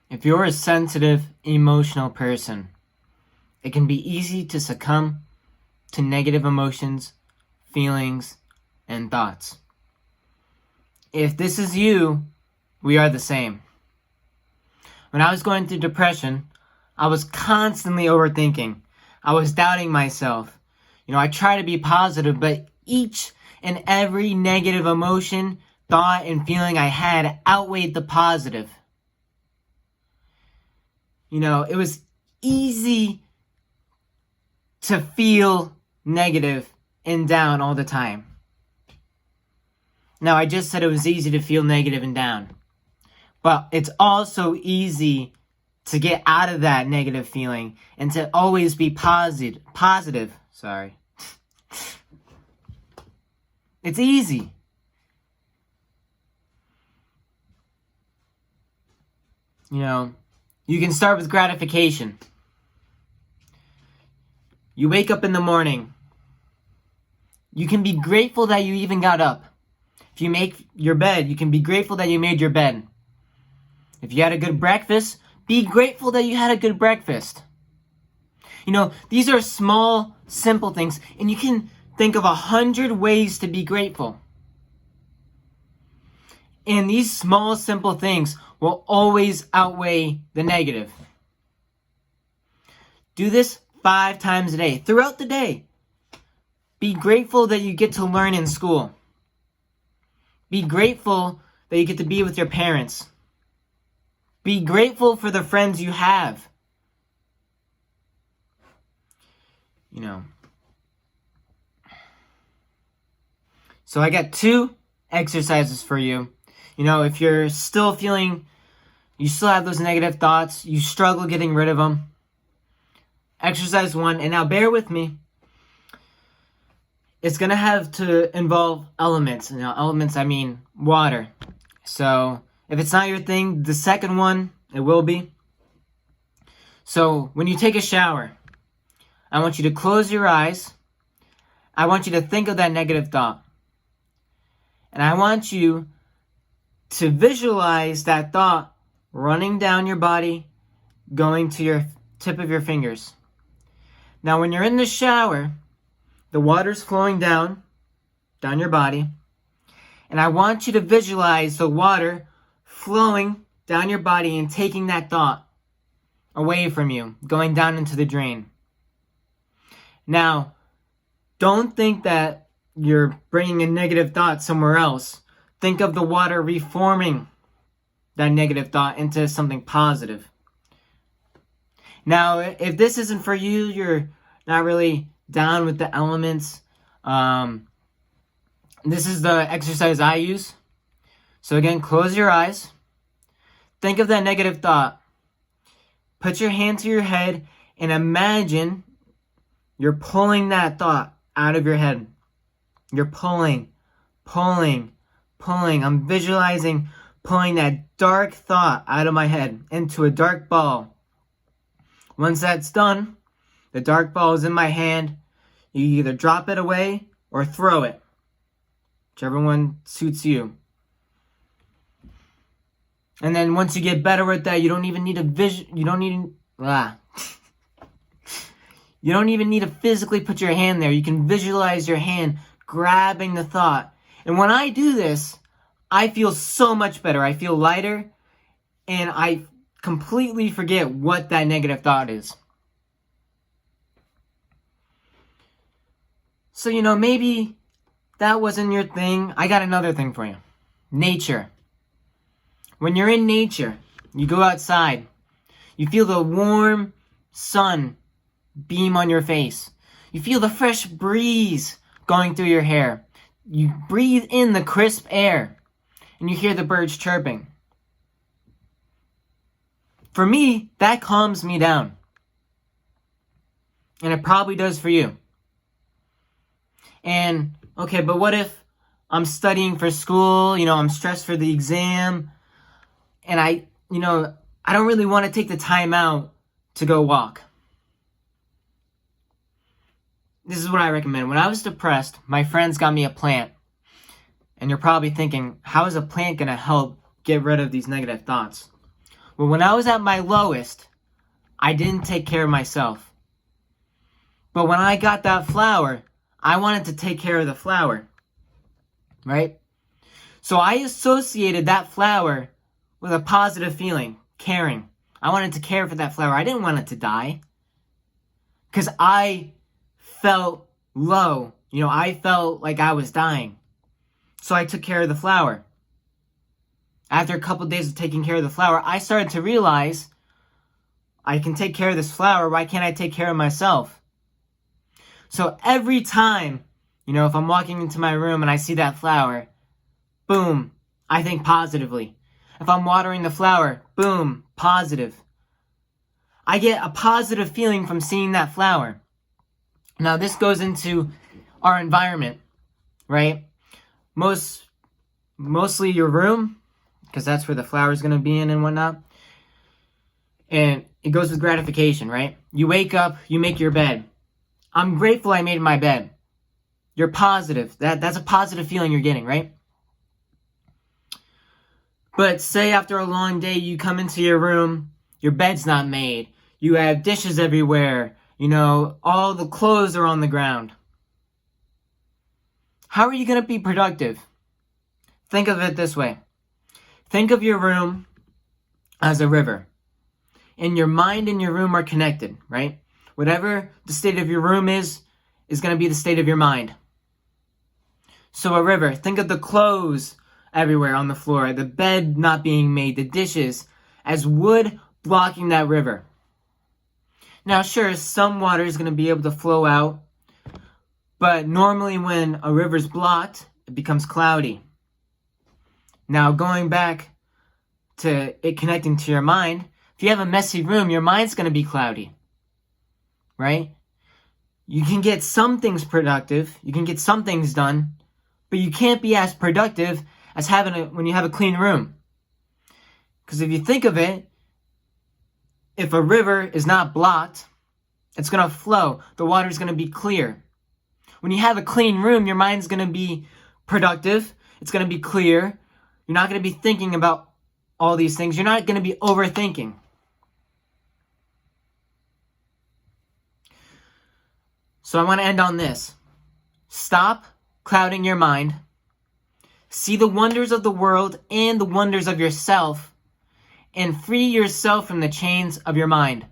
If you're a sensitive, emotional person, it can be easy to succumb to negative emotions, feelings, and thoughts. If this is you, we are the same. When I was going through depression, I was constantly overthinking. I was doubting myself. I tried to be positive, but each and every negative emotion, thought, and feeling I had outweighed the positive. It was easy to feel negative and down all the time. Now, I just said it was easy to feel negative and down. But it's also easy to get out of that negative feeling and to always be positive. It's easy. You can start with gratification. You wake up in the morning. You can be grateful that you even got up. If you make your bed, you can be grateful that you made your bed. If you had a good breakfast, be grateful that you had a good breakfast. These are small, simple things, and you can think of 100 ways to be grateful. And these small, simple things will always outweigh the negative. Do this 5 times a day, throughout the day. Be grateful that you get to learn in school. Be grateful that you get to be with your parents. Be grateful for the friends you have. So I got 2 exercises for you. If you're still feeling, you still have those negative thoughts, you struggle getting rid of them. Exercise 1, and now bear with me. It's going to have to involve elements. Elements, I mean water. So if it's not your thing, the second one, it will be. So when you take a shower, I want you to close your eyes. I want you to think of that negative thought. And I want you to visualize that thought running down your body, going to your tip of your fingers. Now when you're in the shower, the water's flowing down your body. And I want you to visualize the water flowing down your body and taking that thought away from you, going down into the drain. Now, don't think that you're bringing a negative thought somewhere else. Think of the water reforming that negative thought into something positive. Now, if this isn't for you, you're not really down with the elements, this is the exercise I use. So again, close your eyes. Think of that negative thought. Put your hand to your head and imagine you're pulling that thought out of your head. You're pulling. I'm visualizing pulling that dark thought out of my head into a dark ball. Once that's done, the dark ball is in my hand. You either drop it away or throw it. Whichever one suits you. And then once you get better with that, you don't even need to physically put your hand there. You can visualize your hand grabbing the thought. And when I do this, I feel so much better. I feel lighter, and I completely forget what that negative thought is. So, maybe that wasn't your thing. I got another thing for you. Nature. When you're in nature, you go outside, you feel the warm sun beam on your face. You feel the fresh breeze going through your hair. You breathe in the crisp air, and you hear the birds chirping. For me, that calms me down. And it probably does for you. And, okay, but what if I'm studying for school, I'm stressed for the exam, and I don't really want to take the time out to go walk. This is what I recommend. When I was depressed, my friends got me a plant. And you're probably thinking, how is a plant going to help get rid of these negative thoughts? Well, when I was at my lowest, I didn't take care of myself. But when I got that flower, I wanted to take care of the flower, right? So I associated that flower with a positive feeling, caring. I wanted to care for that flower. I didn't want it to die because I felt low. I felt like I was dying. So I took care of the flower. After a couple days of taking care of the flower, I started to realize I can take care of this flower. Why can't I take care of myself? So every time, if I'm walking into my room and I see that flower, boom, I think positively. If I'm watering the flower, boom, positive. I get a positive feeling from seeing that flower. Now this goes into our environment, right? Mostly your room, because that's where the flower's going to be in and whatnot. And it goes with gratification, right? You wake up, you make your bed. I'm grateful I made my bed. You're positive. That's a positive feeling you're getting, right? But say after a long day, you come into your room, your bed's not made. You have dishes everywhere. All the clothes are on the ground. How are you going to be productive? Think of it this way. Think of your room as a river. And your mind and your room are connected, right? Whatever the state of your room is going to be the state of your mind. So a river, think of the clothes everywhere on the floor, the bed not being made, the dishes, as wood blocking that river. Now, sure, some water is going to be able to flow out, but normally when a river's blocked, it becomes cloudy. Now, going back to it connecting to your mind, if you have a messy room, your mind's going to be cloudy, right? You can get some things productive, you can get some things done, but you can't be as productive as when you have a clean room. Because if you think of it, if a river is not blocked, it's going to flow. The water is going to be clear. When you have a clean room, your mind's going to be productive. It's going to be clear. You're not going to be thinking about all these things. You're not going to be overthinking. So I want to end on this. Stop clouding your mind. See the wonders of the world and the wonders of yourself, and free yourself from the chains of your mind.